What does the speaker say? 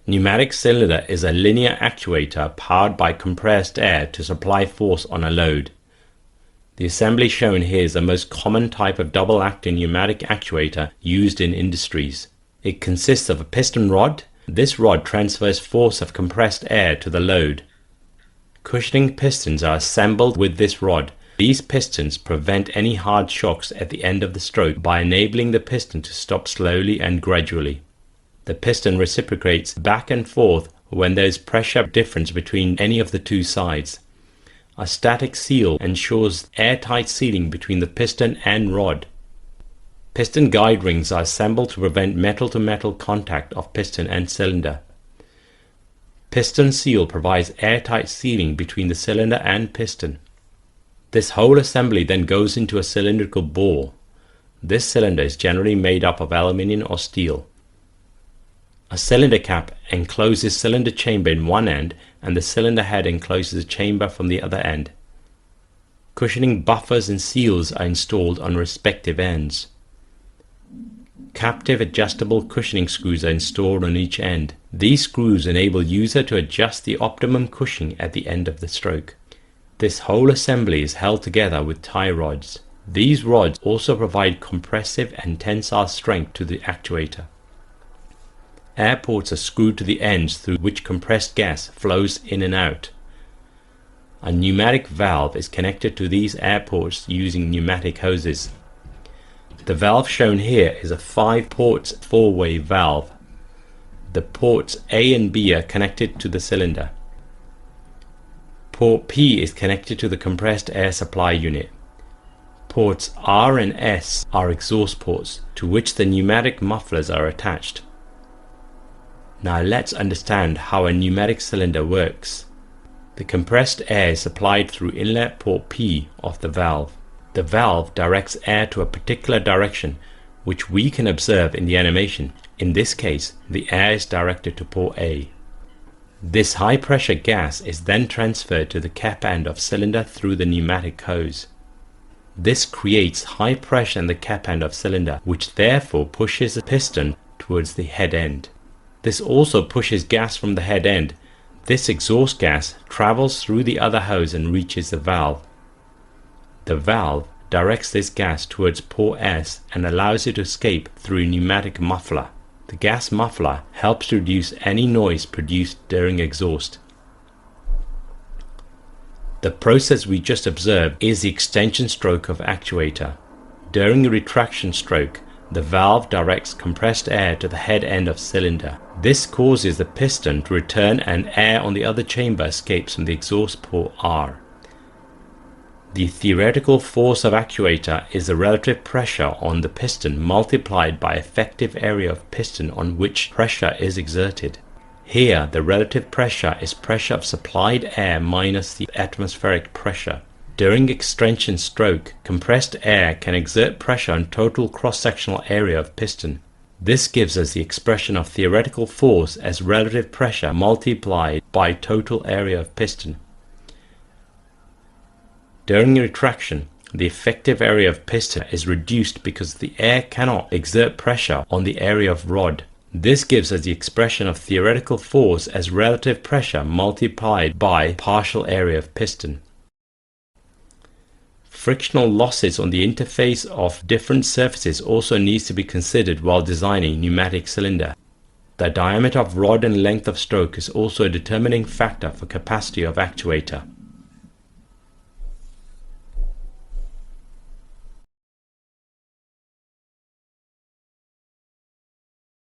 Pneumatic cylinder is a linear actuator powered by compressed air to supply force on a load. The assembly shown here is the most common type of double-acting pneumatic actuator used in industries. It consists of a piston rod. This rod transfers force of compressed air to the load. Cushioning pistons are assembled with this rod. These pistons prevent any hard shocks at the end of the stroke by enabling the piston to stop slowly and gradually. The piston reciprocates back and forth when there is pressure difference between any of the two sides. A static seal ensures airtight sealing between the piston and rod. Piston guide rings are assembled to prevent metal-to-metal contact of piston and cylinder. Piston seal provides airtight sealing between the cylinder and piston. This whole assembly then goes into a cylindrical bore. This cylinder is generally made up of aluminium or steel. A cylinder cap encloses cylinder chamber in one end and the cylinder head encloses a chamber from the other end. Cushioning buffers and seals are installed on respective ends. Captive adjustable cushioning screws are installed on each end. These screws enable user to adjust the optimum cushioning at the end of the stroke. This whole assembly is held together with tie rods. These rods also provide compressive and tensile strength to the actuator. Air ports are screwed to the ends through which compressed gas flows in and out. A pneumatic valve is connected to these air ports using pneumatic hoses. The valve shown here is a 5-port 4-way valve. The ports A and B are connected to the cylinder. Port P is connected to the compressed air supply unit. Ports R and S are exhaust ports to which the pneumatic mufflers are attached. Now let's understand how a pneumatic cylinder works. The compressed air is supplied through inlet port P of the valve. The valve directs air to a particular direction, which we can observe in the animation. In this case, the air is directed to port A. This high pressure gas is then transferred to the cap end of cylinder through the pneumatic hose. This creates high pressure in the cap end of cylinder, which therefore pushes the piston towards the head end. This also pushes gas from the head end. This exhaust gas travels through the other hose and reaches the valve. The valve directs this gas towards port S and allows it to escape through a pneumatic muffler. The gas muffler helps to reduce any noise produced during exhaust. The process we just observed is the extension stroke of actuator. During a retraction stroke, the valve directs compressed air to the head end of cylinder. This causes the piston to return and air on the other chamber escapes from the exhaust port R. The theoretical force of actuator is the relative pressure on the piston multiplied by effective area of piston on which pressure is exerted. Here, the relative pressure is pressure of supplied air minus the atmospheric pressure. During extension stroke, compressed air can exert pressure on total cross-sectional area of piston. This gives us the expression of theoretical force as relative pressure multiplied by total area of piston. During retraction, the effective area of piston is reduced because the air cannot exert pressure on the area of rod. This gives us the expression of theoretical force as relative pressure multiplied by partial area of piston. Frictional losses on the interface of different surfaces also needs to be considered while designing pneumatic cylinder. The diameter of rod and length of stroke is also a determining factor for capacity of actuator.